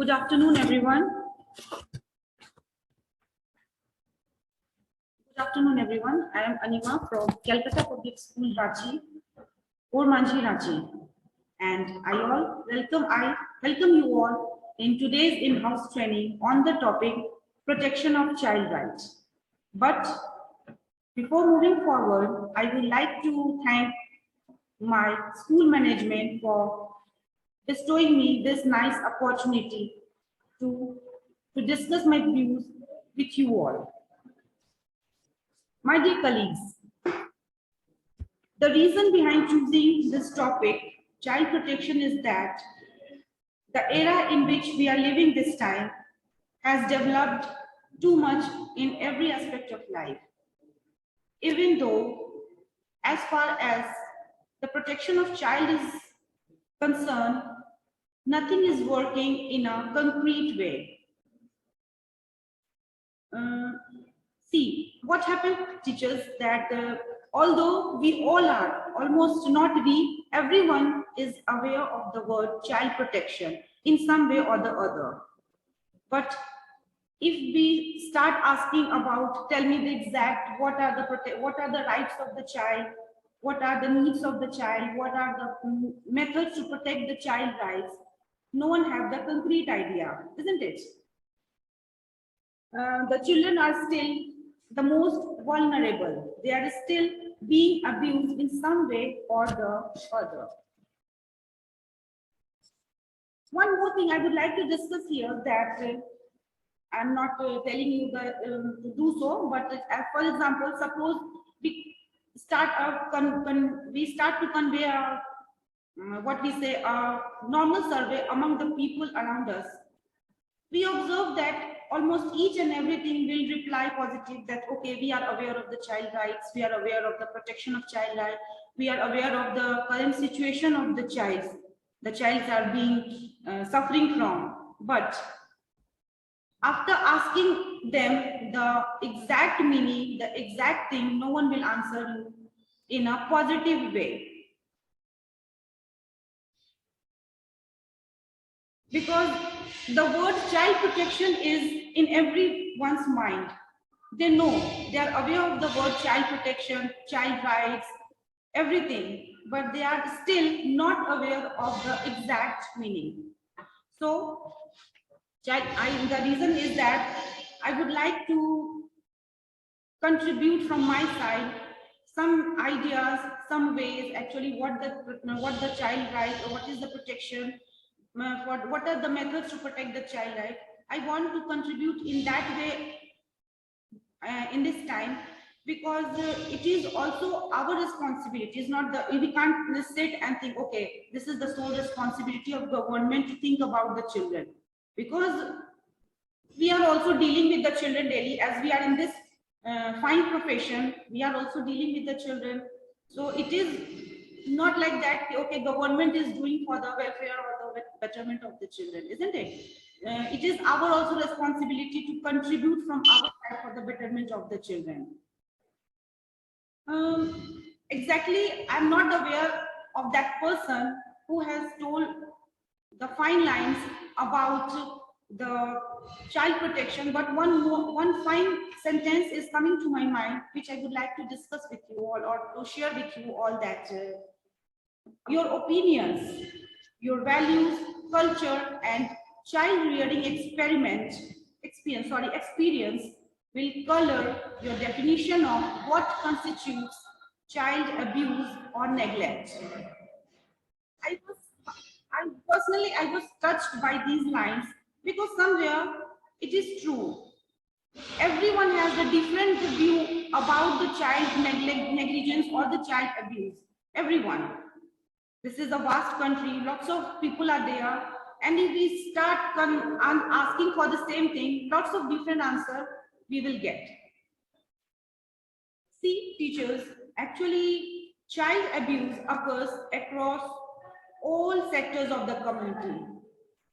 Good afternoon, everyone. Good afternoon, everyone. I am Anima from Calcutta Public School, Ranchi, Ormanjhi, Ranchi, and I welcome you all in today's in-house training on the topic protection of child rights. But before moving forward, I would like to thank my school management for bestowing me this nice opportunity to discuss my views with you all. My dear colleagues, the reason behind choosing this topic, child protection, is that the era in which we are living this time has developed too much in every aspect of life. Even though, as far as the protection of child is concerned, nothing is working in a concrete way. See, what happened, teachers, that although we all are, almost not we, everyone is aware of the word child protection in some way or the other. But if we start asking about, tell me the exact, what are the rights of the child, what are the needs of the child, what are the methods to protect the child rights, no one have the concrete idea, isn't it? The children are still the most vulnerable. They are still being abused in some way or the other. One more thing I would like to discuss here, that I'm not telling you to do so, but for example, suppose we start to convey a, what we say, a normal survey among the people around us. We observe that almost each and everything will reply positive, that okay, we are aware of the child rights, we are aware of the protection of child rights, we are aware of the current situation of the child are being suffering from. But after asking them the exact meaning, the exact thing, no one will answer you in a positive way. Because the word child protection is in everyone's mind. They know, they are aware of the word child protection, child rights, everything, but they are still not aware of the exact meaning. So, the reason is that I would like to contribute from my side some ideas, some ways, actually, what the child rights, or what is the protection, what are the methods to protect the child right. I want to contribute in that way in this time, because it is also our responsibility. It's not we can't sit and think, okay, this is the sole responsibility of government to think about the children, because we are also dealing with the children daily. As we are in this fine profession, we are also dealing with the children. So it is not like that, okay, government is doing for the welfare or the betterment of the children, isn't it? It is our also responsibility to contribute from our side for the betterment of the children. Exactly, I'm not aware of that person who has told the fine lines about the child protection, but one fine sentence is coming to my mind, which I would like to discuss with you all, or to share with you all, that your opinions, your values, culture, and child rearing experience will color your definition of what constitutes child abuse or neglect. I was touched by these lines, because somewhere it is true. Everyone has a different view about the child negligence or the child abuse. Everyone. This is a vast country, lots of people are there, and if we start asking for the same thing, lots of different answers we will get. See, teachers, actually child abuse occurs across all sectors of the community.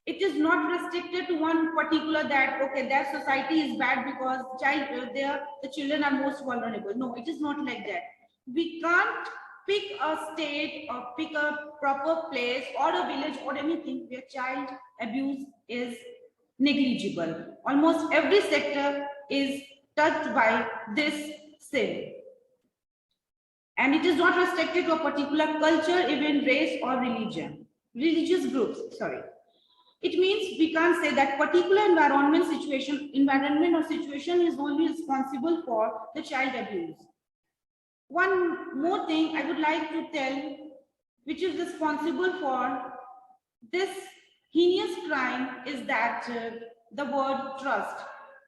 It is not restricted to one particular, that okay, that society is bad because the children are most vulnerable. No, it is not like that. We can't pick a state or pick a proper place or a village or anything where child abuse is negligible. Almost every sector is touched by this sin. And it is not restricted to a particular culture, even race or religious groups, sorry. It means we can't say that particular environment or situation is only responsible for the child abuse. One more thing I would like to tell, which is responsible for this heinous crime, is that the word trust,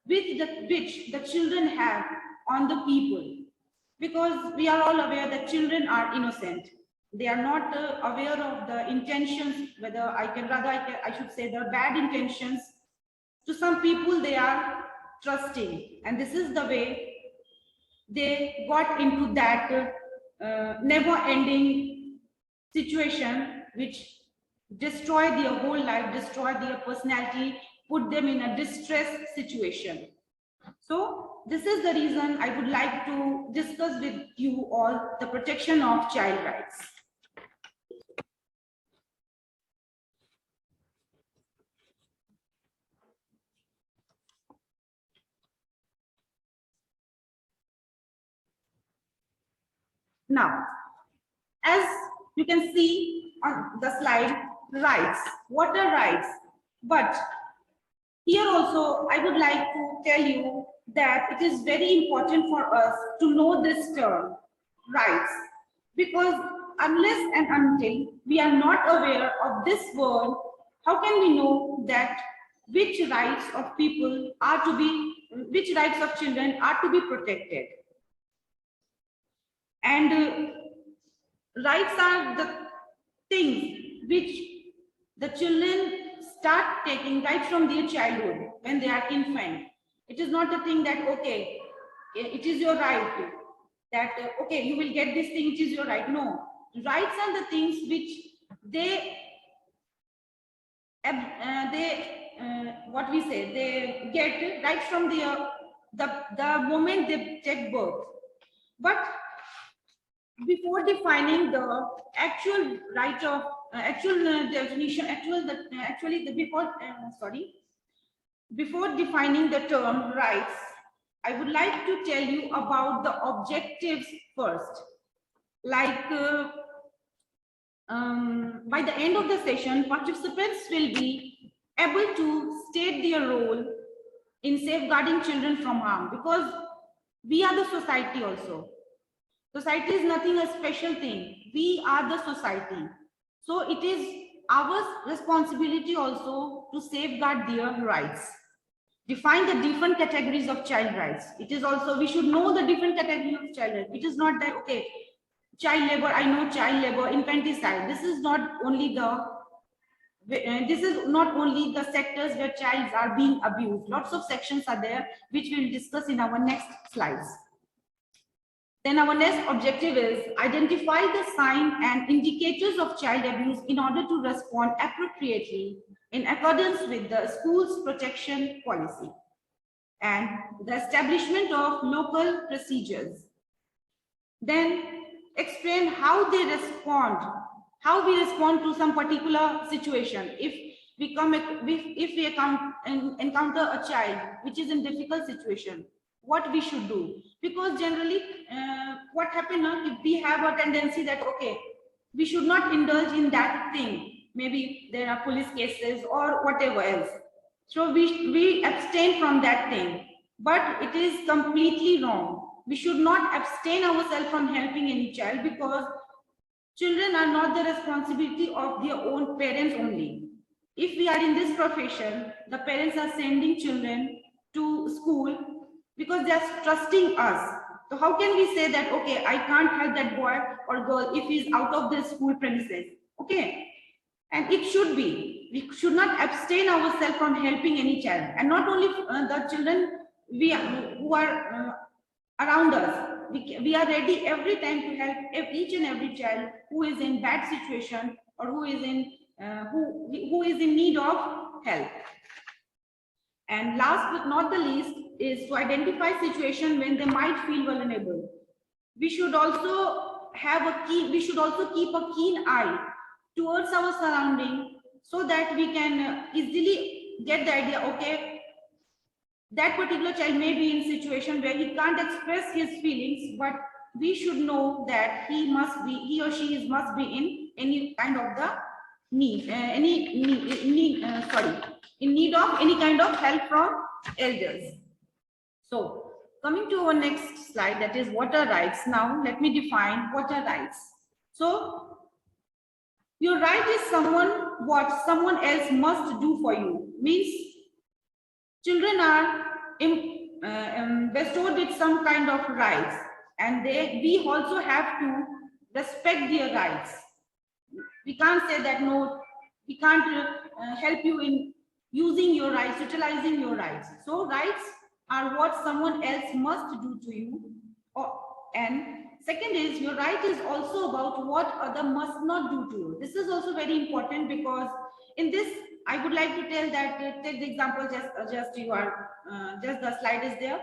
which the children have on the people. Because we are all aware that children are innocent. They are not aware of the intentions, whether I should say the bad intentions. To some people, they are trusting. And this is the way they got into that never-ending situation, which destroy their whole life, destroy their personality, put them in a distressed situation. So this is the reason I would like to discuss with you all the protection of child rights. Now, as you can see on the slide, rights. What are rights? But here also, I would like to tell you that it is very important for us to know this term, rights, because unless and until we are not aware of this word, how can we know that which rights of people are to be, which rights of children are to be protected? And rights are the things which the children start taking right from their childhood when they are infant. It is not a thing that, okay, it is your right, that, okay, you will get this thing, it is your right. No, rights are the things which they what we say, they get right from the moment they take birth. But before defining the actual right of definition, before defining the term rights, I would like to tell you about the objectives first. Like by the end of the session, participants will be able to state their role in safeguarding children from harm, because we are the society also. Society is nothing a special thing. We are the society. So it is our responsibility also to safeguard their rights. Define the different categories of child rights. It is also, we should know the different categories of child rights. It is not that, okay, child labor, I know child labor, infanticide. This is not only the sectors where children are being abused. Lots of sections are there, which we'll discuss in our next slides. Then our next objective is identify the signs and indicators of child abuse in order to respond appropriately in accordance with the school's protection policy and the establishment of local procedures. Then explain how we respond to some particular situation. If we encounter a child which is in difficult situation, what we should do? Because generally what happens if we have a tendency that, okay, we should not indulge in that thing, maybe there are police cases or whatever else, so we abstain from that thing. But it is completely wrong. We should not abstain ourselves from helping any child, because children are not the responsibility of their own parents only. If we are in this profession, the parents are sending children to school because they are trusting us. So how can we say that, okay, I can't help that boy or girl if he's out of the school premises? Okay. And it should be, we should not abstain ourselves from helping any child. And not only the children who are around us. We are ready every time to help each and every child who is in bad situation or who is in need of help. And last but not the least is to identify situation when they might feel vulnerable. We should also keep a keen eye towards our surrounding, so that we can easily get the idea, okay, that particular child may be in a situation where he can't express his feelings, but we should know that he or she must be in any kind of the need, in need of any kind of help from elders. So coming to our next slide, that is what are rights. Now let me define what are rights. So your right is what someone else must do for you. Means children are bestowed with some kind of rights, and we also have to respect their rights. We can't say that no, we can't help you in using your rights, utilizing your rights. So rights are what someone else must do to you. And second is your right is also about what other must not do to you. This is also very important, because in this I would like to tell that take the example, just the slide is there.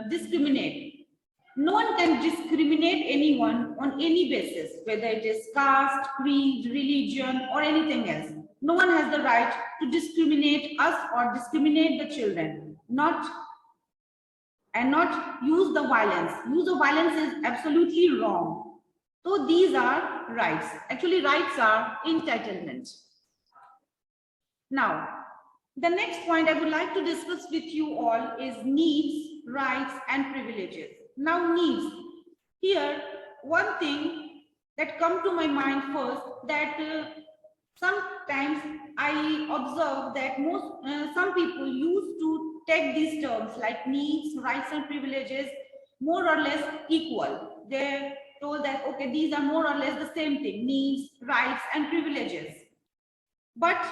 Discriminate. No one can discriminate anyone on any basis, whether it is caste, creed, religion, or anything else. No one has the right to discriminate us or discriminate the children, not use the violence. Use of violence is absolutely wrong. So these are rights. Actually, rights are entitlement. Now, the next point I would like to discuss with you all is needs, rights, and privileges. Now, needs. Here, one thing that comes to my mind first, that sometimes I observe that some people used to take these terms like needs, rights, and privileges more or less equal. They're told that, okay, these are more or less the same thing, needs, rights, and privileges. But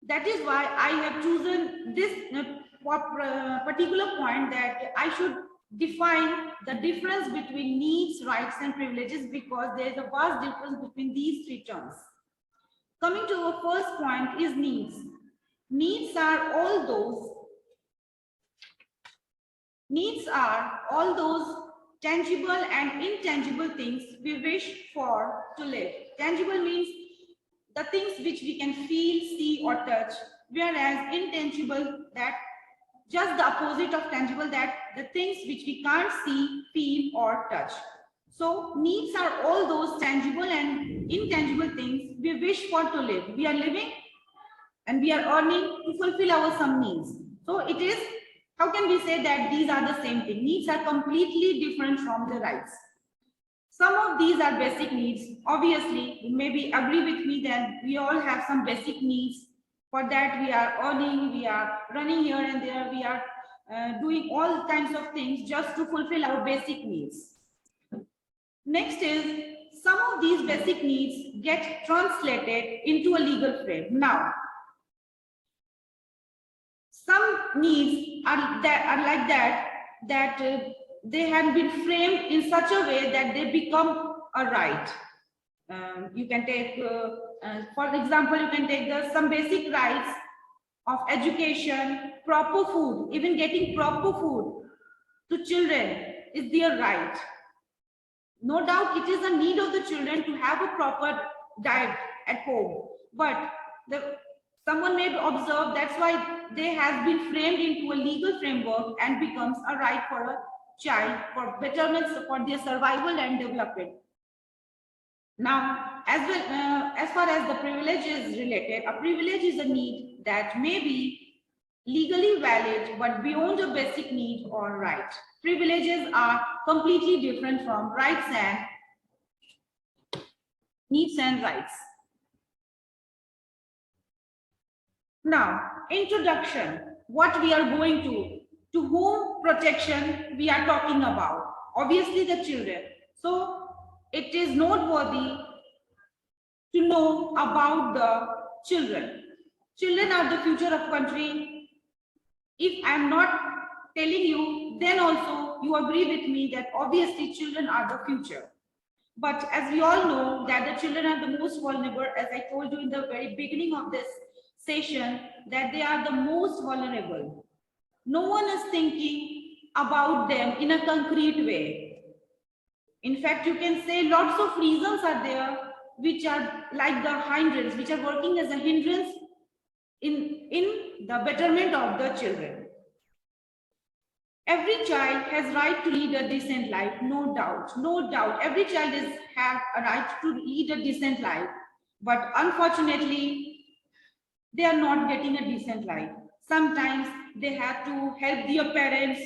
that is why I have chosen this particular point, that I should define the difference between needs, rights, and privileges, because there is a vast difference between these three terms. Coming to our first point is needs. Needs are all those tangible and intangible things we wish for to live. Tangible means the things which we can feel, see, or touch, whereas intangible, that just the opposite of tangible, that the things which we can't see, feel, or touch. So needs are all those tangible and intangible things we wish for to live. We are living and we are earning to fulfill our some needs. So it is, how can we say that these are the same thing? Needs are completely different from the rights. Some of these are basic needs. Obviously, you maybe agree with me that we all have some basic needs. For that, we are earning, we are running here and there, we are doing all kinds of things just to fulfill our basic needs. Next is, some of these basic needs get translated into a legal frame. Now, some needs are like that they have been framed in such a way that they become a right. You can take, for example, you can take some basic rights of education, proper food. Even getting proper food to children is their right. No doubt it is a need of the children to have a proper diet at home, but someone may observe that's why they have been framed into a legal framework and becomes a right for a child, for betterment, for their survival and development. Now, as far as the privilege is related, a privilege is a need that may be legally valid but beyond a basic need or right. Privileges are completely different from rights and needs and rights. Now, introduction, what we are going to whom protection we are talking about. Obviously the children. So it is noteworthy to know about the children. Children are the future of country. If I am not telling you, then also you agree with me that obviously children are the future. But as we all know that the children are the most vulnerable, as I told you in the very beginning of this session, that they are the most vulnerable. No one is thinking about them in a concrete way. In fact, you can say lots of reasons are there which are like the hindrance, which are working as a hindrance in the betterment of the children. Every child has right to lead a decent life, no doubt, no doubt. Every child have a right to lead a decent life, but unfortunately, they are not getting a decent life. Sometimes they have to help their parents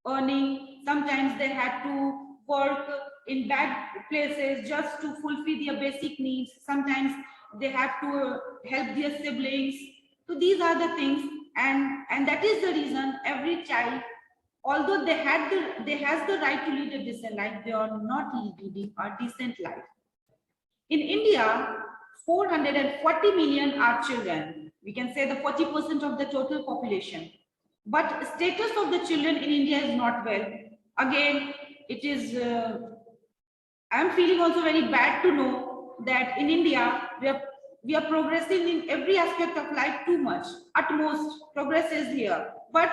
earning. Sometimes they have to work in bad places just to fulfill their basic needs. Sometimes they have to help their siblings. So these are the things, and that is the reason every child, although they has the right to lead a decent life, they are not leading a decent life. In India, 440 million are children. We can say the 40% of the total population. But status of the children in India is not well. Again, it is, I'm feeling also very bad to know that in India, we are progressing in every aspect of life too much. Utmost progress is here. But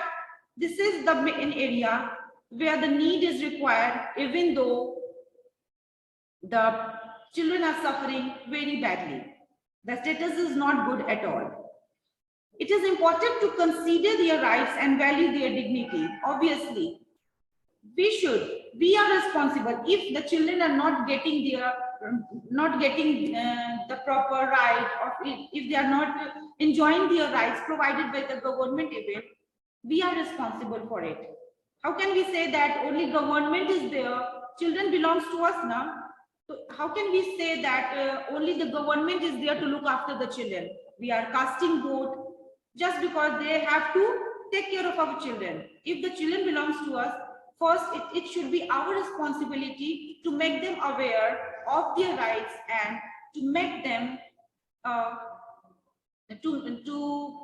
this is the main area where the need is required, even though the children are suffering very badly. The status is not good at all. It is important to consider their rights and value their dignity. Obviously, we are responsible if the children are not getting the proper right, or if they are not enjoying their rights provided by the government even, we are responsible for it. How can we say that only government is there, children belongs to us now? So how can we say that only the government is there to look after the children? We are casting vote just because they have to take care of our children. If the children belongs to us, first it should be our responsibility to make them aware of their rights and to make them to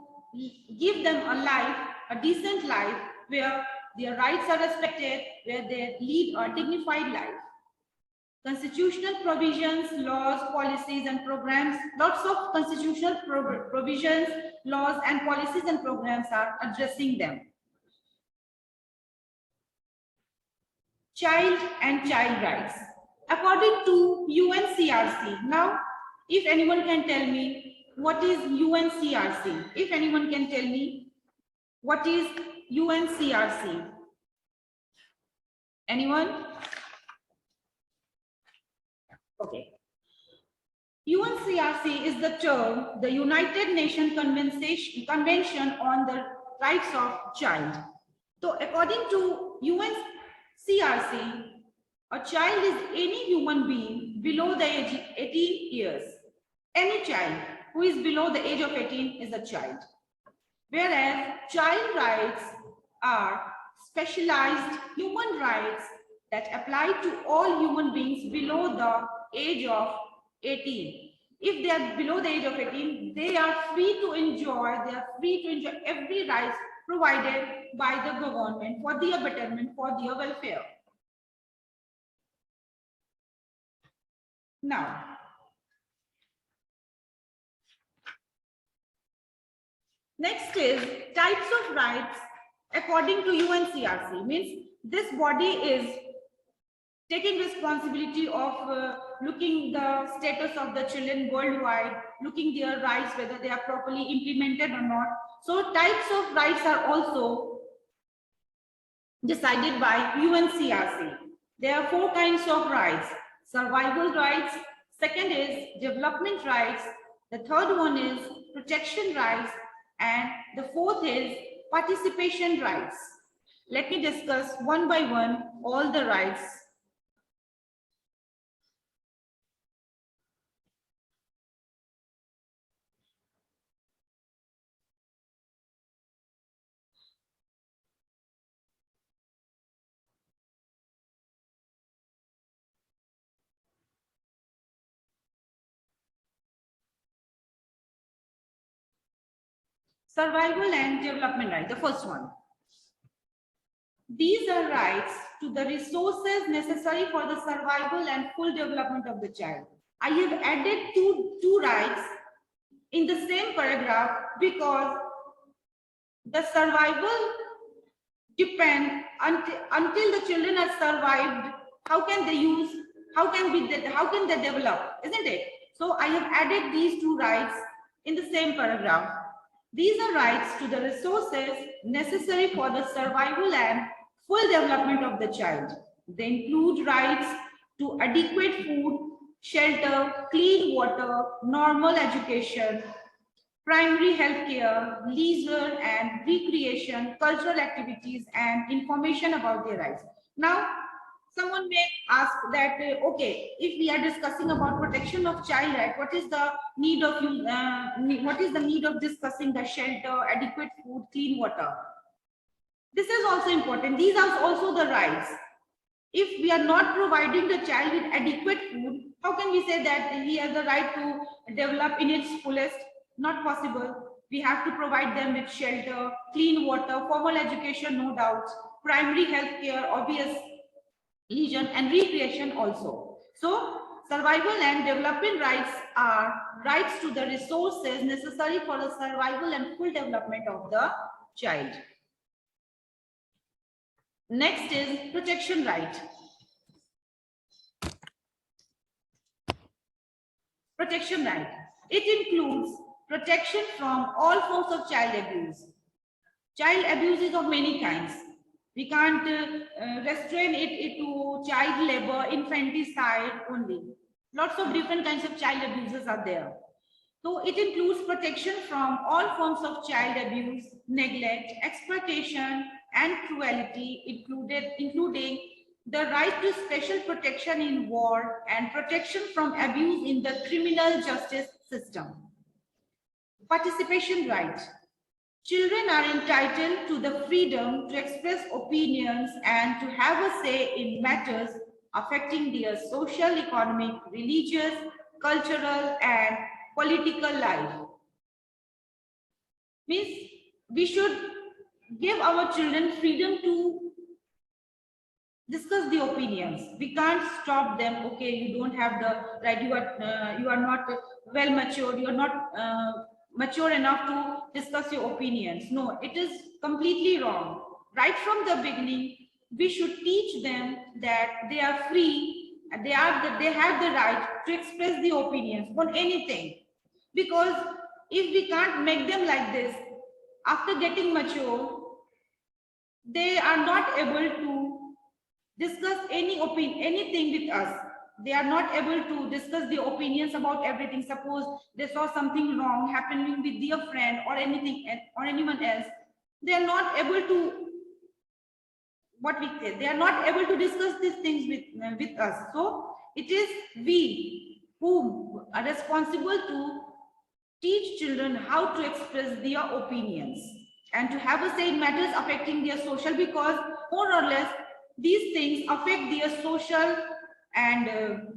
give them a life, a decent life where their rights are respected, where they lead a dignified life. Constitutional provisions, laws, policies, and programs, lots of constitutional provisions, laws, and policies and programs are addressing them. Child and child rights. According to UNCRC, now, if anyone can tell me what is UNCRC, if anyone can tell me what is UNCRC? Anyone? Okay. UNCRC is the term, the United Nations Convention on the Rights of Child. So according to UNCRC, a child is any human being below the age of 18 years. Any child who is below the age of 18 is a child. Whereas child rights are specialized human rights that apply to all human beings below the age of 18. If they are below the age of 18, they are free to enjoy every right provided by the government for their betterment, for their welfare. Now, next is types of rights according to UNCRC. Means this body is taking responsibility of looking the status of the children worldwide, looking their rights, whether they are properly implemented or not. So types of rights are also decided by UNCRC. There are 4 kinds of rights: survival rights, second is development rights, the third one is protection rights, and the fourth is participation rights. Let me discuss one by one all the rights. Survival and development right, the first one. These are rights to the resources necessary for the survival and full development of the child. I have added two rights in the same paragraph because the survival depend until the children are survived. How can they develop, isn't it? So I have added these 2 rights in the same paragraph. These are rights to the resources necessary for the survival and full development of the child. They include rights to adequate food, shelter, clean water, normal education, primary health care, leisure and recreation, cultural activities, and information about their rights. Now, someone may ask that, okay, if we are discussing about protection of child right, what is the need of discussing the shelter, adequate food, clean water? This is also important. These are also the rights. If we are not providing the child with adequate food, how can we say that he has the right to develop in its fullest? Not possible. We have to provide them with shelter, clean water, formal education, no doubt, primary health care, obvious, leisure and recreation also. So, survival and development rights are rights to the resources necessary for the survival and full development of the child. Next is protection right. Protection right. It includes protection from all forms of child abuse. Child abuse is of many kinds. We can't restrain it to child labor, infanticide only. Lots of different kinds of child abuses are there. So it includes protection from all forms of child abuse, neglect, exploitation, and cruelty, including the right to special protection in war and protection from abuse in the criminal justice system. Participation right. Children are entitled to the freedom to express opinions and to have a say in matters affecting their social, economic, religious, cultural, and political life. Means we should give our children freedom to discuss the opinions. We can't stop them. Okay, you don't have the right. You are not well matured. You are not mature enough to discuss your opinions. No, it is completely wrong. Right from the beginning, we should teach them that they are free and they have the right to express the opinions on anything. Because if we can't make them like this, after getting mature, they are not able to discuss anything with us. They are not able to discuss the opinions about everything. Suppose they saw something wrong happening with their friend or anything or anyone else, they are not able to they are not able to discuss these things with us. So it is we who are responsible to teach children how to express their opinions and to have a say in matters affecting their social, because more or less these things affect their social and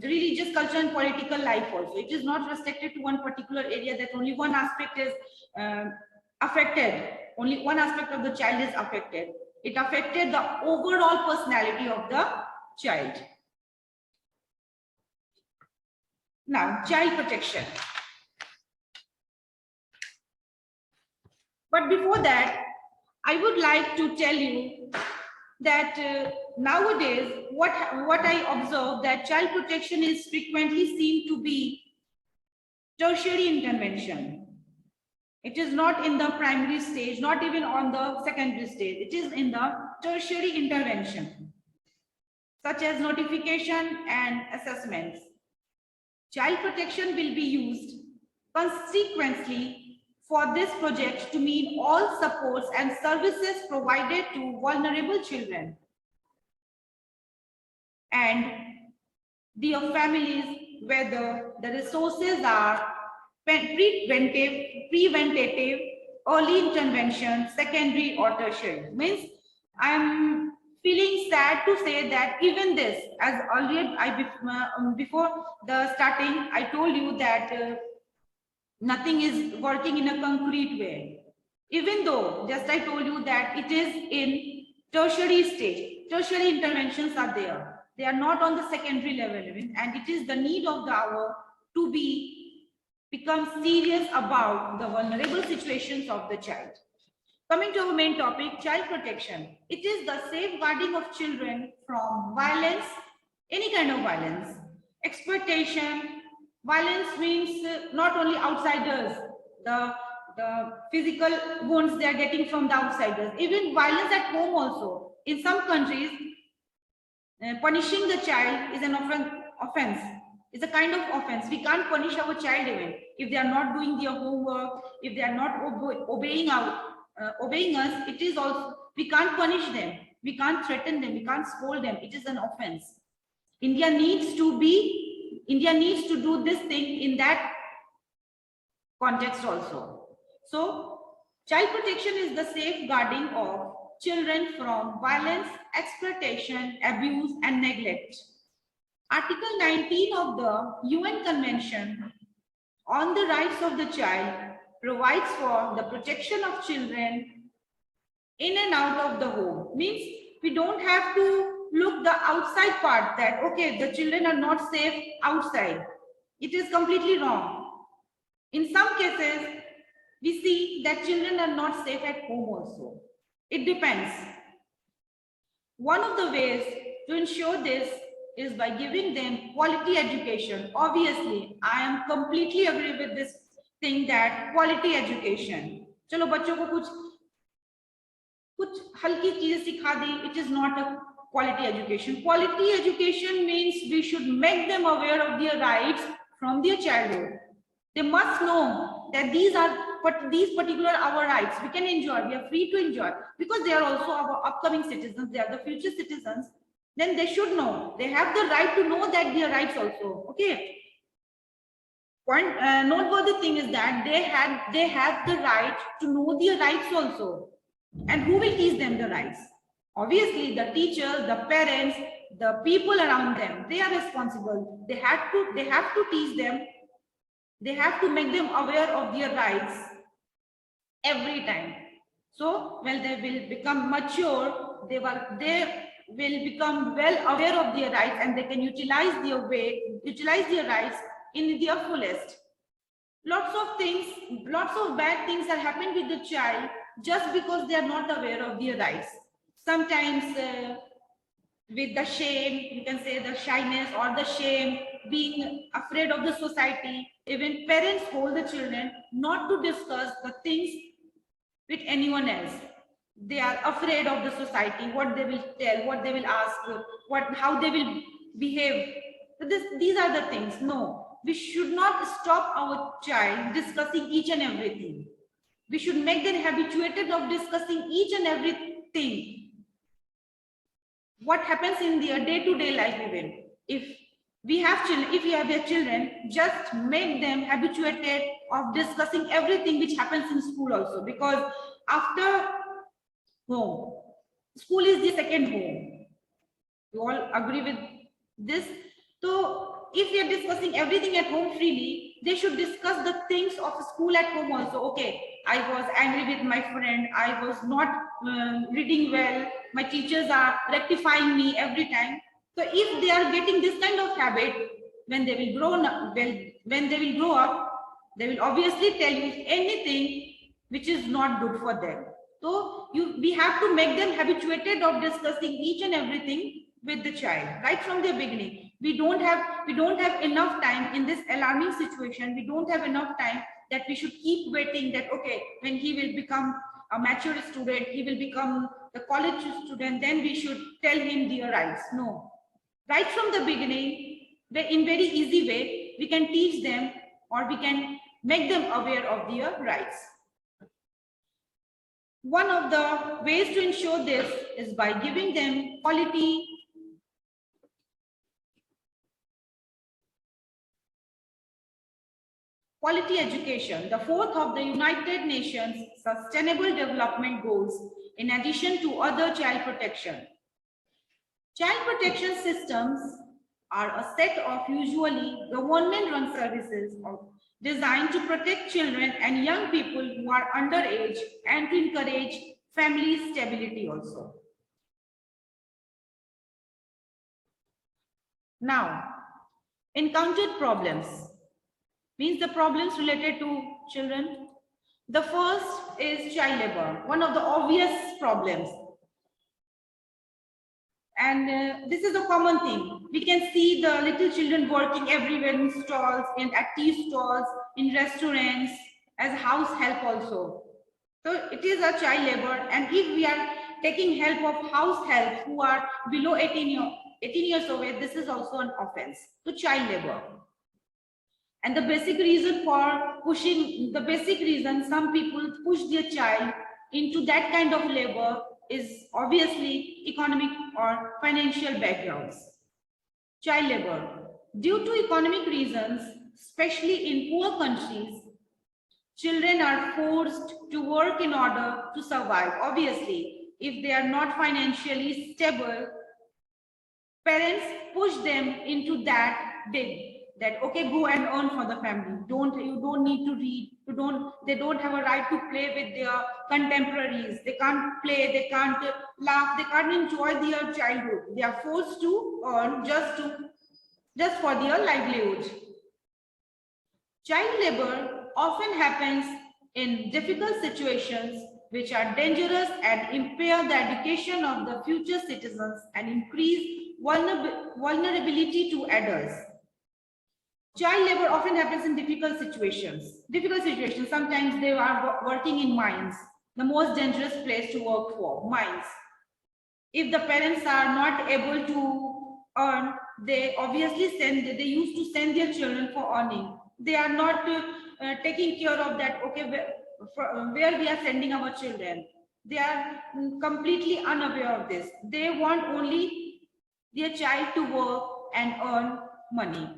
religious, culture and political life also. It is not restricted to one particular area that only one aspect is affected, only one aspect of the child is affected. It affected the overall personality of the child. Now, child protection. But before that, I would like to tell you that nowadays, what I observe, that child protection is frequently seen to be tertiary intervention. It is not in the primary stage, not even on the secondary stage. It is in the tertiary intervention, such as notification and assessments. Child protection will be used consequently for this project to meet all supports and services provided to vulnerable children and their families, whether the resources are preventative, early intervention, secondary or tertiary. Means I'm feeling sad to say that even this, as earlier before the starting, I told you that nothing is working in a concrete way. Even though just I told you that it is in tertiary stage, tertiary interventions are there. They are not on the secondary level, and it is the need of the hour to become serious about the vulnerable situations of the child. Coming to our main topic, child protection. It is the safeguarding of children from violence, any kind of violence, exploitation. Violence means not only outsiders, the the physical wounds they are getting from the outsiders. Even violence at home also. In some countries, punishing the child is an offense. It's a kind of offense. We can't punish our child even if they are not doing their homework, if they are not obeying us. It is also, we can't punish them, we can't threaten them, we can't scold them. It is an offense. India needs to do this thing in that context also. So child protection is the safeguarding of children from violence, exploitation, abuse, and neglect. Article 19 of the UN Convention on the Rights of the Child provides for the protection of children in and out of the home. Means we don't have to look the outside part that, okay, the children are not safe outside. It is completely wrong. In some cases, we see that children are not safe at home also. It depends. One of the ways to ensure this is by giving them quality education. Obviously, I am completely agree with this thing that quality education. चलो बच्चों को कुछ हल्की चीजें सिखा दी. It is not a quality education. Quality education means we should make them aware of their rights from their childhood. They must know that these particular our rights. We can enjoy. We are free to enjoy because they are also our upcoming citizens. They are the future citizens. Then they should know. They have the right to know that their rights also. Okay. Point noteworthy thing is that they have the right to know their rights also. And who will teach them the rights? Obviously, the teachers, the parents, the people around them. They are responsible. They have to teach them. They have to make them aware of their rights every time. So when they will become mature, they will become well aware of their rights and they can utilize their rights in their fullest. Lots of bad things are happening with the child just because they are not aware of their rights. Sometimes with the shame, you can say the shyness or the shame, being afraid of the society, even parents hold the children not to discuss the things with anyone else. They are afraid of the society, what they will tell, what they will ask, how they will behave. So these are the things. No, we should not stop our child discussing each and everything. We should make them habituated of discussing each and everything. What happens in their day-to-day life even. If we have their children, just make them habituated of discussing everything which happens in school also, because after home, school is the second home. You all agree with this? So if we are discussing everything at home freely, they should discuss the things of school at home also. Okay, I was angry with my friend, I was not reading well, my teachers are rectifying me every time. So if they are getting this kind of habit, when they will grow up, they will obviously tell you anything which is not good for them. So we have to make them habituated of discussing each and everything with the child right from the beginning. We don't have enough time in this alarming situation. We don't have enough time that we should keep waiting that, okay, when he will become a mature student, he will become the college student, then we should tell him their rights. No. Right from the beginning, in very easy way, we can teach them or we can make them aware of their rights. One of the ways to ensure this is by giving them quality education, the fourth of the United Nations Sustainable Development Goals, in addition to other child protection. Child protection systems are a set of usually government-run services designed to protect children and young people who are underage and to encourage family stability also. Now, encountered problems means the problems related to children. The first is child labor, one of the obvious problems. And this is a common thing. We can see the little children working everywhere in stalls, at tea stalls, in restaurants. as house help also. So it is a child labor, and if we are taking help of house help who are below 18 years of age, this is also an offense to child labor. And the basic reason for pushing, the basic reason some people push their child into that kind of labor is obviously economic or financial backgrounds. Child labor. Due to economic reasons, especially in poor countries, children are forced to work in order to survive. Obviously, if they are not financially stable, parents push them into that big, that okay, go and earn for the family. You don't need to read. They don't have a right to play with their contemporaries. They can't play. They can't laugh. They can't enjoy their childhood. They are forced to earn just for their livelihood. Child labor often happens in difficult situations which are dangerous and impair the education of the future citizens and increase vulnerability to adults. Child labor often happens in difficult situations. Sometimes they are working in mines, the most dangerous place to work for, mines. If the parents are not able to earn, they obviously they used to send their children for earning. They are not taking care of that, okay, where we are sending our children. They are completely unaware of this. They want only their child to work and earn money.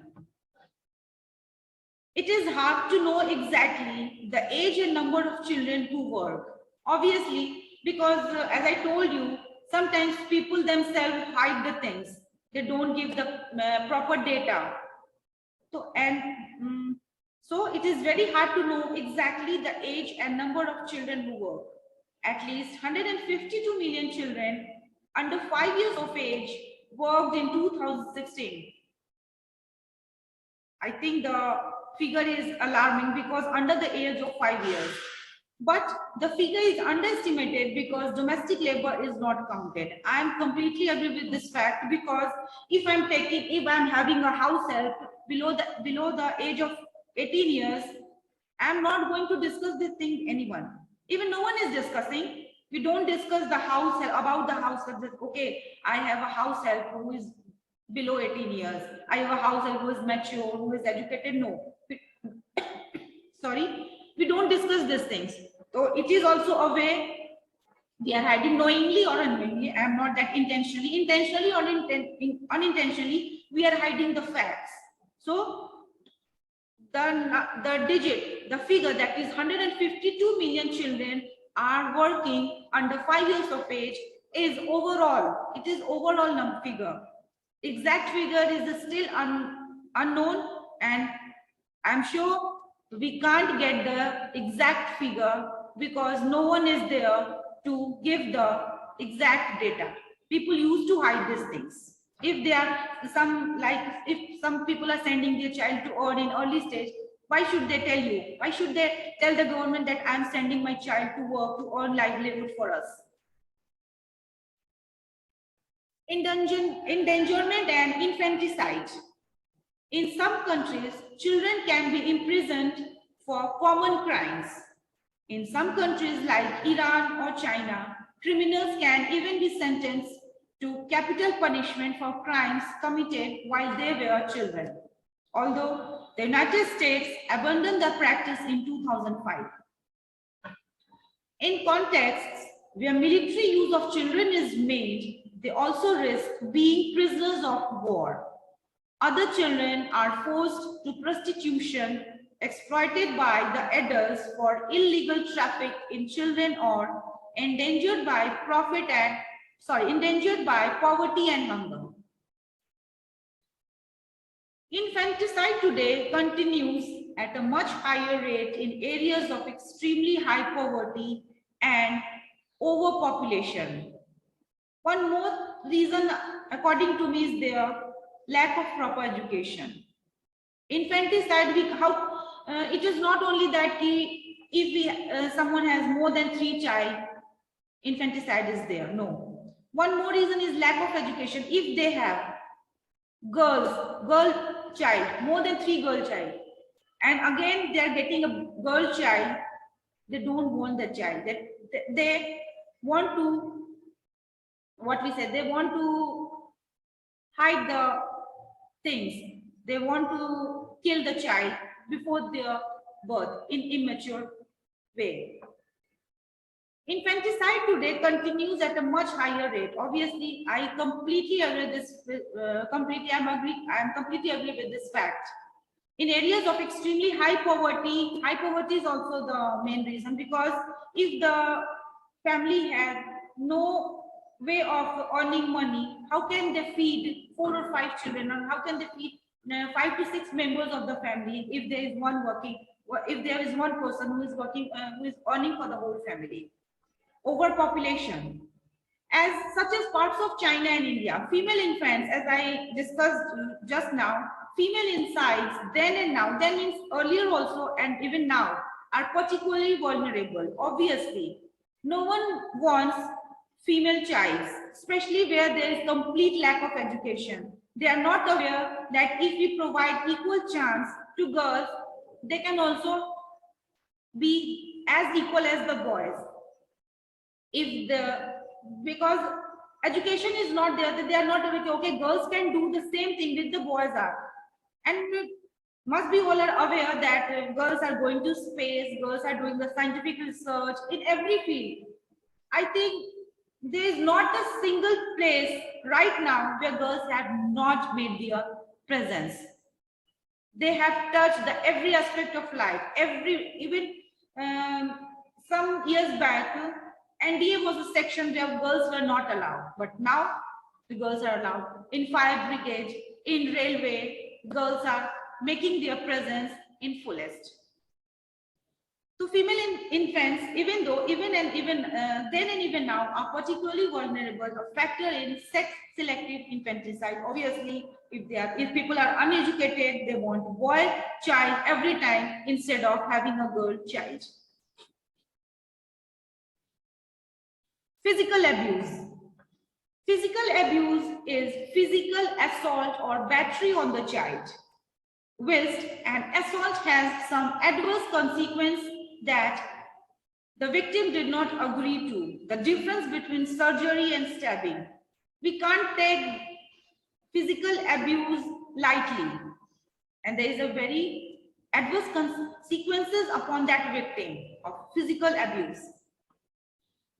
It is hard to know exactly the age and number of children who work. Obviously, because as I told you, sometimes people themselves hide the things. They don't give the proper data. So it is very hard to know exactly the age and number of children who work. At least 152 million children under 5 years of age worked in 2016. I think the figure is alarming because under the age of 5 years. But the figure is underestimated because domestic labor is not counted. I am completely agree with this fact, because if I'm having a house help below the age of 18 years, I'm not going to discuss this thing anyone. Even no one is discussing. We don't discuss the house help, about the house help. Okay, I have a house help who is below 18 years. I have a house help who is mature, who is educated. No. Sorry, we don't discuss these things. So it is also a way we are hiding, knowingly or unknowingly. I am not that intentionally or unintentionally, we are hiding the facts. So the figure that is 152 million children are working under 5 years of age is overall. It is overall figure. Exact figure is still unknown, and I'm sure we can't get the exact figure because no one is there to give the exact data. People used to hide these things. If they are if some people are sending their child to earn in early stage, why should they tell you? Why should they tell the government that I'm sending my child to work to earn livelihood for us? Endangerment and infanticide. In some countries, children can be imprisoned for common crimes. In some countries like Iran or China, criminals can even be sentenced to capital punishment for crimes committed while they were children, although the United States abandoned the practice in 2005. In contexts where military use of children is made, they also risk being prisoners of war. Other children are forced to prostitution, exploited by the adults for illegal traffic in children, or endangered by poverty and hunger. Infanticide today continues at a much higher rate in areas of extremely high poverty and overpopulation. One more reason, according to me, is their lack of proper education. Infanticide, it is not only that if someone has more than 3 child, infanticide is there. No. One more reason is lack of education. If they have girl child, more than 3 girl child, And again, they are getting a girl child. They don't want the child. They want to, what we say, they want to hide the things. They want to kill the child before their birth in immature way. Infanticide today continues at a much higher rate. Obviously, I completely agree with this. I am completely agree with this fact. In areas of extremely high poverty is also the main reason, because if the family has no way of earning money, how can they feed 4 or 5 children, or how can they feed 5 to 6 members of the family if there is one working, if there is one person who is working, who is earning for the whole family? Overpopulation. As such as parts of China and India, female infants, as I discussed just now, female insides then and now, then means earlier also and even now, are particularly vulnerable. Obviously, no one wants female child, especially where there is complete lack of education. They are not aware that if we provide equal chance to girls, they can also be as equal as the boys. If the, because education is not there, they are not aware, okay, girls can do the same thing which the boys are. And must be all are aware that girls are going to space, girls are doing the scientific research in every field. I think there is not a single place right now where girls have not made their presence. They have touched the every aspect of life. Even some years back, NDA was a section where girls were not allowed, but now the girls are allowed. In fire brigade, in railway, girls are making their presence in fullest. So female infants, even then and even now, are particularly vulnerable, a factor in sex-selective infanticide. Obviously, if people are uneducated, they want a boy child every time instead of having a girl child. Physical abuse. Physical abuse is physical assault or battery on the child, whilst an assault has some adverse consequence that the victim did not agree to. The difference between surgery and stabbing. We can't take physical abuse lightly, and there is a very adverse consequences upon that victim of physical abuse.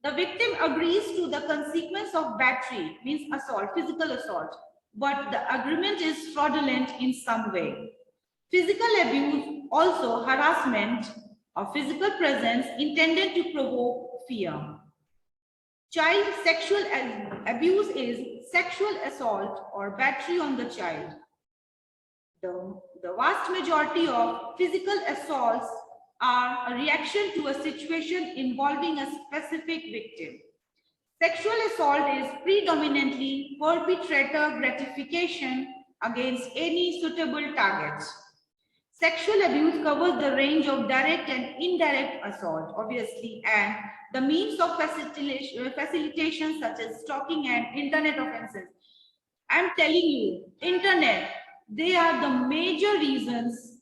The victim agrees to the consequence of battery, means assault, physical assault, but the agreement is fraudulent in some way. Physical abuse, also harassment or physical presence intended to provoke fear. Child sexual abuse is sexual assault or battery on the child. The vast majority of physical assaults are a reaction to a situation involving a specific victim. Sexual assault is predominantly perpetrator gratification against any suitable target. Sexual abuse covers the range of direct and indirect assault, obviously, and the means of facilitation such as stalking and internet offenses. I'm telling you, internet, they are the major reasons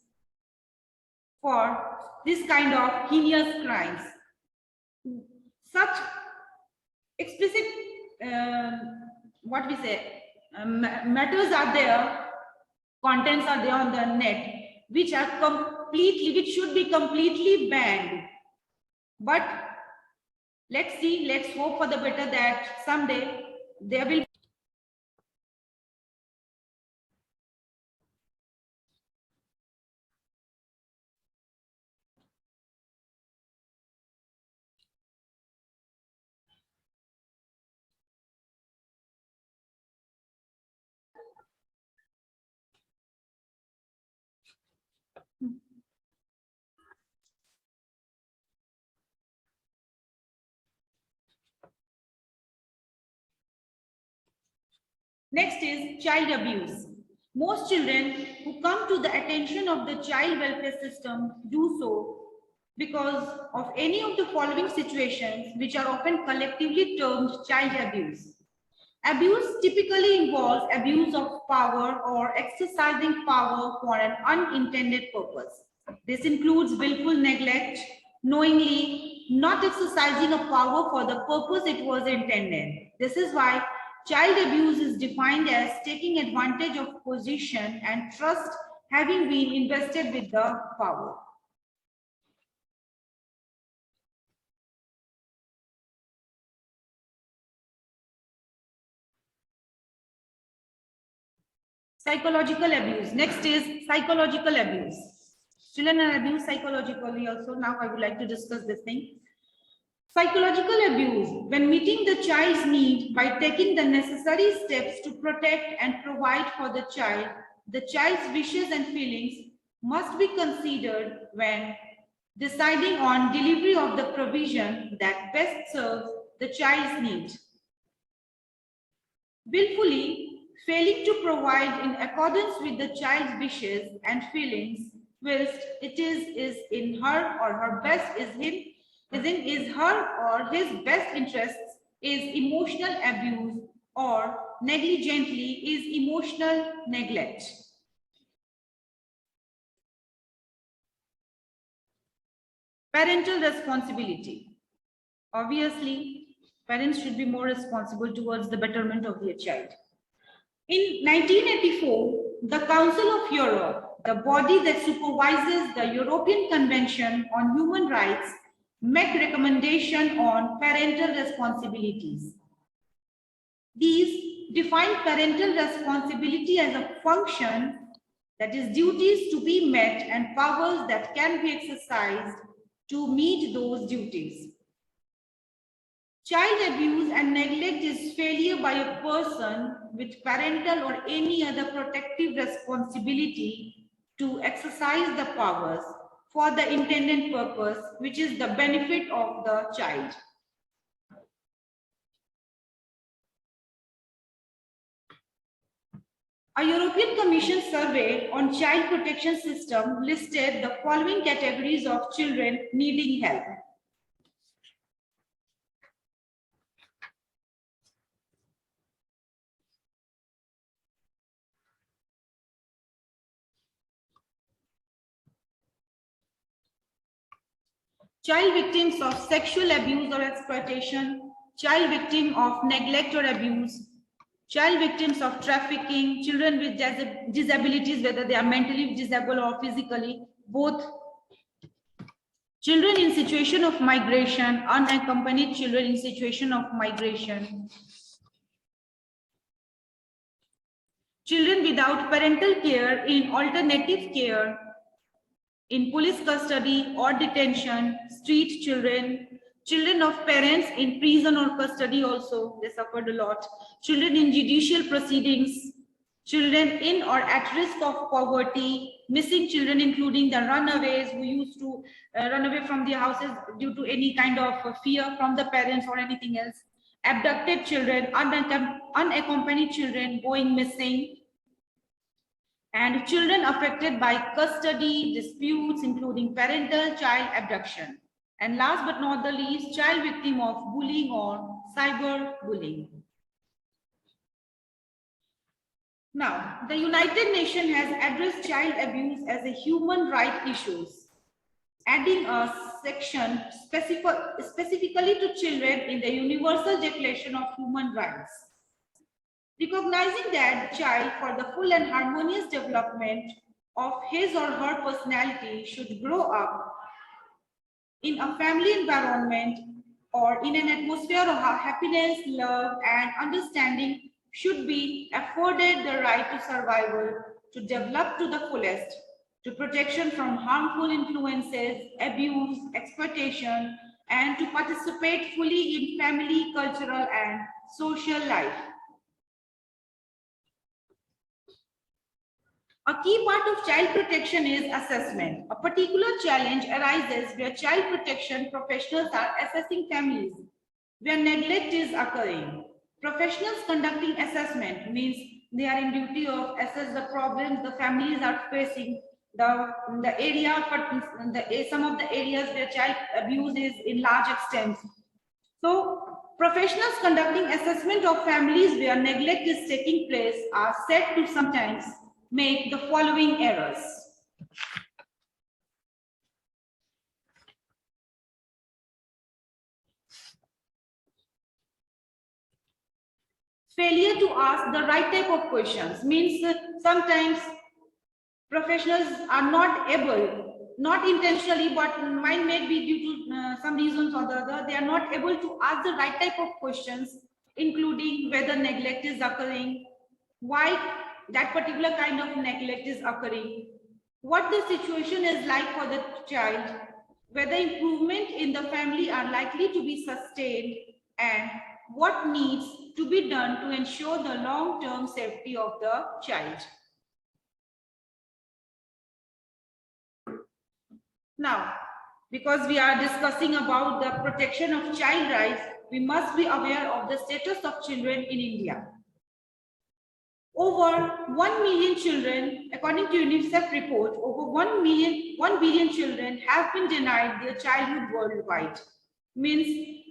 for this kind of heinous crimes. Such explicit, what we say, matters are there, contents are there on the net, which should be completely banned. But let's see, let's hope for the better that someday there will. Next is child abuse. Most children who come to the attention of the child welfare system do so because of any of the following situations, which are often collectively termed child abuse. Abuse typically involves abuse of power or exercising power for an unintended purpose. This includes willful neglect, knowingly not exercising a power for the purpose it was intended. This is why child abuse is defined as taking advantage of position and trust having been invested with the power. Psychological abuse. Next is psychological abuse. Children are abused psychologically also. Now I would like to discuss this thing. Psychological abuse, when meeting the child's need by taking the necessary steps to protect and provide for the child's wishes and feelings must be considered when deciding on delivery of the provision that best serves the child's need. Willfully failing to provide in accordance with the child's wishes and feelings, whilst it is in her or her best is her or his best interests, is emotional abuse, or negligently is emotional neglect. Parental responsibility. Obviously, parents should be more responsible towards the betterment of their child. In 1984, the Council of Europe, the body that supervises the European Convention on Human Rights, make recommendation on parental responsibilities. These define parental responsibility as a function, that is, duties to be met and powers that can be exercised to meet those duties. Child abuse and neglect is failure by a person with parental or any other protective responsibility to exercise the powers for the intended purpose, which is the benefit of the child. A European Commission survey on child protection system listed the following categories of children needing help. Child victims of sexual abuse or exploitation, child victim of neglect or abuse, child victims of trafficking, children with disabilities, whether they are mentally disabled or physically, both. Children in situation of migration, unaccompanied children in situation of migration. Children without parental care in alternative care, in police custody or detention, street children, children of parents in prison or custody also, they suffered a lot, children in judicial proceedings, children in or at risk of poverty, missing children including the runaways who used to run away from their houses due to any kind of fear from the parents or anything else, abducted children, unaccompanied children going missing, and children affected by custody disputes, including parental child abduction. And last but not the least, child victim of bullying or cyber bullying. Now, the United Nations has addressed child abuse as a human right issue, adding a section specifically to children in the Universal Declaration of Human Rights. Recognizing that the child, for the full and harmonious development of his or her personality, should grow up in a family environment or in an atmosphere of happiness, love, and understanding, should be afforded the right to survival, to develop to the fullest, to protection from harmful influences, abuse, exploitation, and to participate fully in family, cultural, and social life. A key part of child protection is assessment. A particular challenge arises where child protection professionals are assessing families where neglect is occurring. Professionals conducting assessment means they are in duty of assess the problems the families are facing, the area, some of the areas where child abuse is in large extent. So professionals conducting assessment of families where neglect is taking place are said to sometimes make the following errors. Failure to ask the right type of questions means sometimes professionals are not able, not intentionally, but might be due to some reasons or the other, they are not able to ask the right type of questions, including whether neglect is occurring, why that particular kind of neglect is occurring, what the situation is like for the child, whether improvement in the family are likely to be sustained, and what needs to be done to ensure the long-term safety of the child. Now, because we are discussing about the protection of child rights, we must be aware of the status of children in India. Over 1 million children, according to UNICEF report, over 1 billion children have been denied their childhood worldwide. Means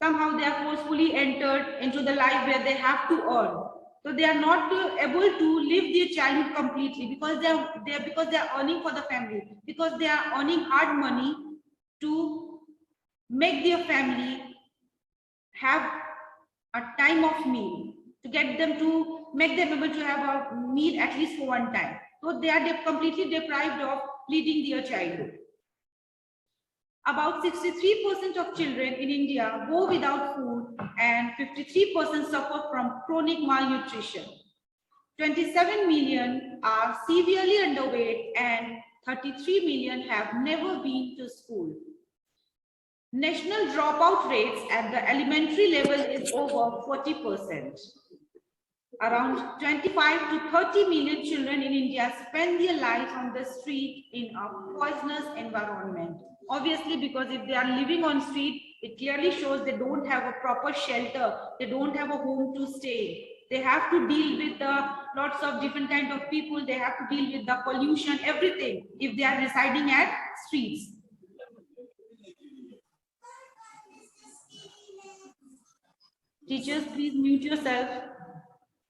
somehow they are forcefully entered into the life where they have to earn. So they are not able to live their childhood completely because they are earning for the family, because they are earning hard money to make their family have a time of meal, to get them to make them able to have a meal at least for one time. So they are completely deprived of leading their childhood. About 63% of children in India go without food and 53% suffer from chronic malnutrition. 27 million are severely underweight and 33 million have never been to school. National dropout rates at the elementary level is over 40%. Around 25 to 30 million children in India spend their lives on the street in a poisonous environment. Obviously, because if they are living on street, it clearly shows they don't have a proper shelter, they don't have a home to stay. They have to deal with lots of different kinds of people, they have to deal with the pollution, everything, if they are residing at streets. Teachers, please mute yourself.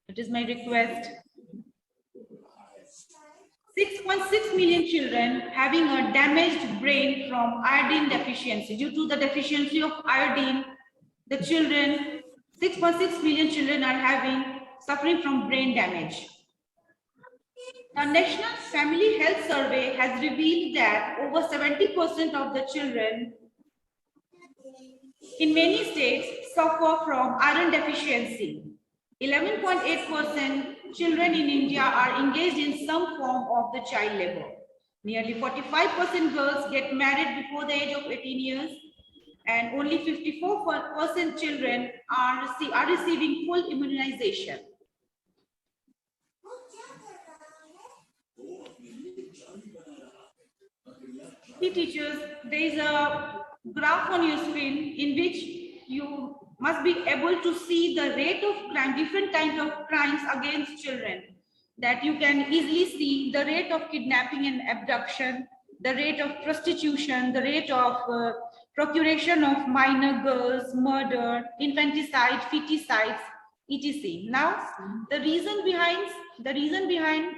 It is my request. 6.6 million children having a damaged brain from iodine deficiency. Due to the deficiency of iodine, the children, 6.6 million children are suffering from brain damage. The National Family Health Survey has revealed that over 70% of the children in many states suffer from iron deficiency. 11.8% children in India are engaged in some form of the child labor. Nearly 45% girls get married before the age of 18 years, and only 54% children are receiving full immunization. See, teachers, there is a graph on your screen in which you must be able to see the rate of crime, different kinds of crimes against children, that you can easily see the rate of kidnapping and abduction, the rate of prostitution, the rate of procuration of minor girls, murder, infanticide, feticide, etc. Now, the reason behind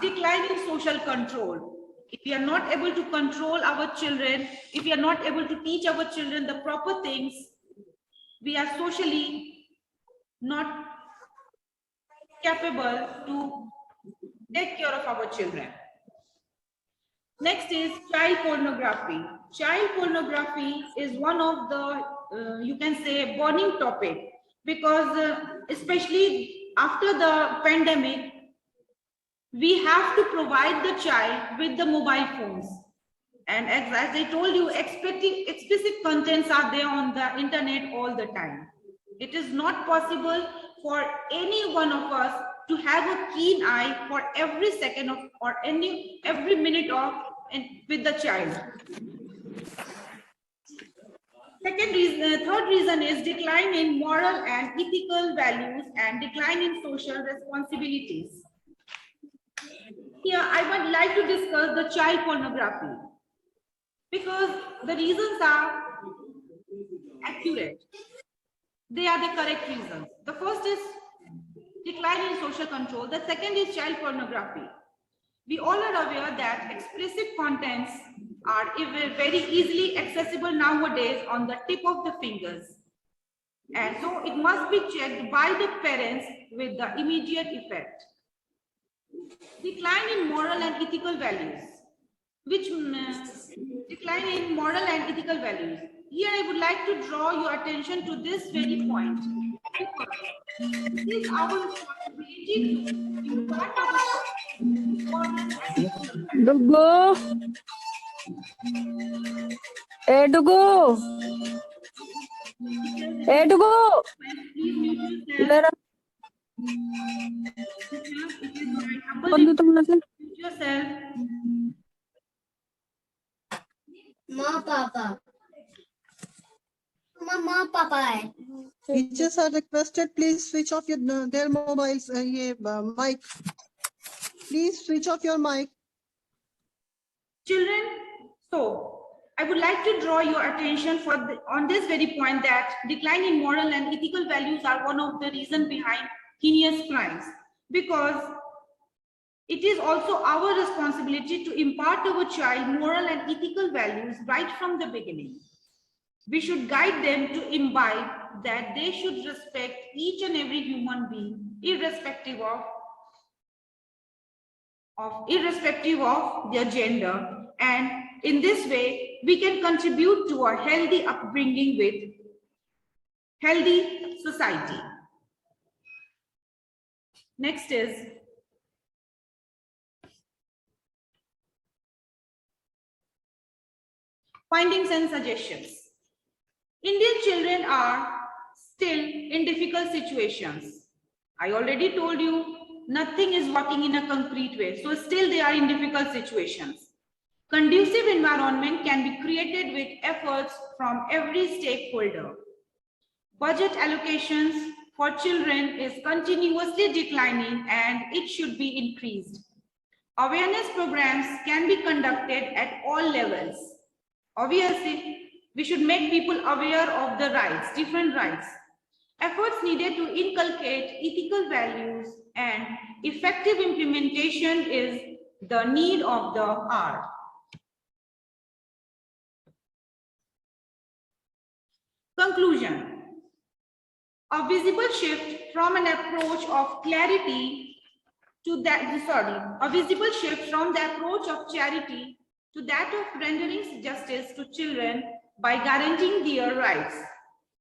decline in social control. If we are not able to control our children, if we are not able to teach our children the proper things, we are socially not capable to take care of our children. Next is child pornography. Child pornography is one of the, you can say, burning topic, because especially after the pandemic, we have to provide the child with the mobile phones. And as I told you, explicit contents are there on the internet all the time. It is not possible for any one of us to have a keen eye for every second of or every minute of with the child. Third reason is decline in moral and ethical values and decline in social responsibilities. Here, I would like to discuss the child pornography, because the reasons are accurate. They are the correct reasons. The first is decline in social control. The second is child pornography. We all are aware that explicit contents are very easily accessible nowadays on the tip of the fingers. And so it must be checked by the parents with the immediate effect. Decline in moral and ethical values. Decline in moral and ethical values. Here I would like to draw your attention to this very point. It is our responsibility to impart our moral and ethical values. Edugo. Please mute yourself. It is my humble request. Mute yourself. Mama, Papa. Teachers are requested, please switch off their mobiles. Mic. Please switch off your mic. Children, so I would like to draw your attention on this very point that decline in moral and ethical values are one of the reasons behind heinous crimes, because it is also our responsibility to impart our child moral and ethical values right from the beginning. We should guide them to imbibe that they should respect each and every human being, irrespective of their gender, and in this way we can contribute to a healthy upbringing with healthy society. Next is findings and suggestions. Indian children are still in difficult situations. I already told you, nothing is working in a concrete way. So still they are in difficult situations. Conducive environment can be created with efforts from every stakeholder. Budget allocations for children is continuously declining and it should be increased. Awareness programs can be conducted at all levels. Obviously, we should make people aware of the rights, different rights. Efforts needed to inculcate ethical values and effective implementation is the need of the hour. Conclusion. A visible shift from an approach of clarity to that, a visible shift from the approach of charity to that of rendering justice to children by guaranteeing their rights,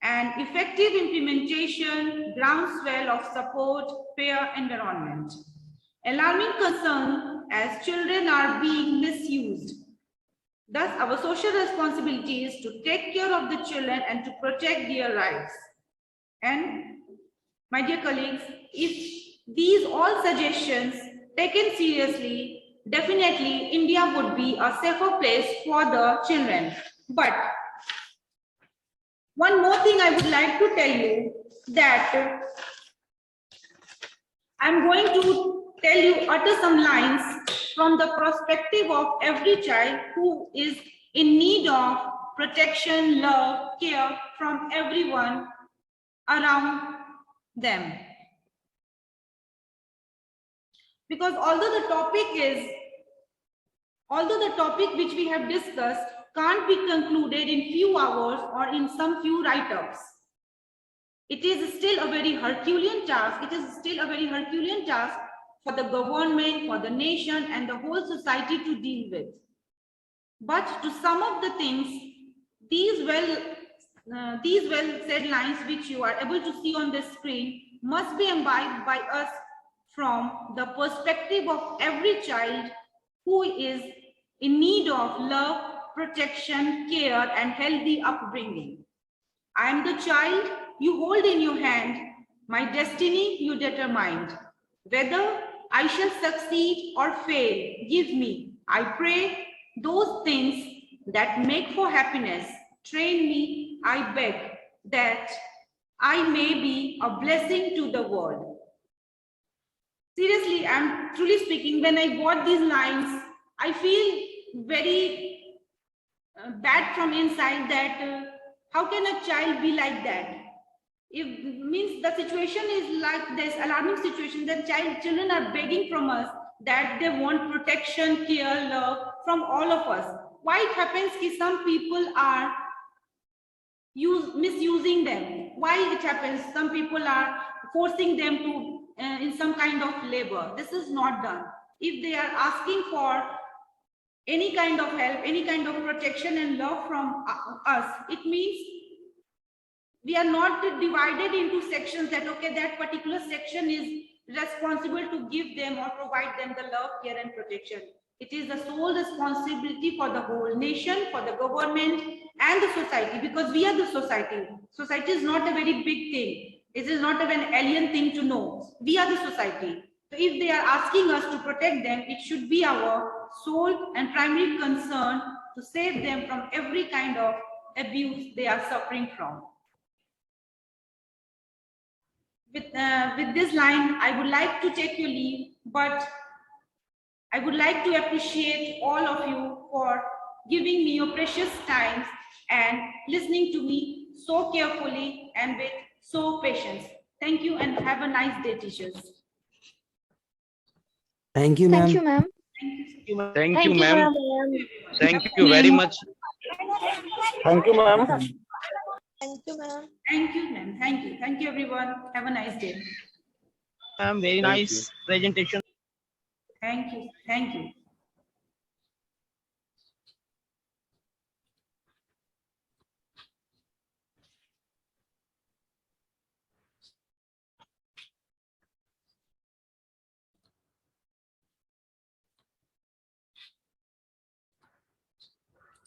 and effective implementation, groundswell of support, fair environment. Alarming concern as children are being misused. Thus, our social responsibility is to take care of the children and to protect their rights. And my dear colleagues, if these all suggestions taken seriously, definitely India would be a safer place for the children. But one more thing I would like to tell you, that I'm going to tell you, utter some lines from the perspective of every child who is in need of protection, love, care from everyone around them. Because although the topic which we have discussed can't be concluded in few hours or in some few write-ups, it is still a very Herculean task. It is still a very Herculean task for the government, for the nation, and the whole society to deal with. But to sum up the things, these well said lines which you are able to see on the screen must be imbibed by us from the perspective of every child who is in need of love, protection, care, and healthy upbringing. I am the child you hold in your hand, my destiny you determined. Whether I shall succeed or fail, give me, I pray, those things that make for happiness. Train me, I beg, that I may be a blessing to the world. Seriously, I'm truly speaking, when I got these lines, I feel very bad from inside that how can a child be like that? It means the situation is like this alarming situation that children are begging from us that they want protection, care, love from all of us. Why it happens is some people are misusing them. why it happens. Some people are forcing them to in some kind of labor. This is not done. If they are asking for any kind of help, any kind of protection and love from us, it means we are not divided into sections that, okay, that particular section is responsible to give them or provide them the love, care and protection. It is the sole responsibility for the whole nation, for the government and the society, because we are the society. Society is not a very big thing. It is not an alien thing to know. We are the society. So if they are asking us to protect them, it should be our sole and primary concern to save them from every kind of abuse they are suffering from. With this line, I would like to take your leave, but I would like to appreciate all of you for giving me your precious time and listening to me so carefully and with so patience. Thank you and have a nice day, teachers. Thank you, Thank ma'am. you, ma'am. Thank you, ma'am. Thank you very much. Thank you, ma'am. Thank you, ma'am. Thank you, ma'am. Thank you. Thank you, everyone. Have a nice day. Ma'am, very nice presentation. Thank you. Thank you.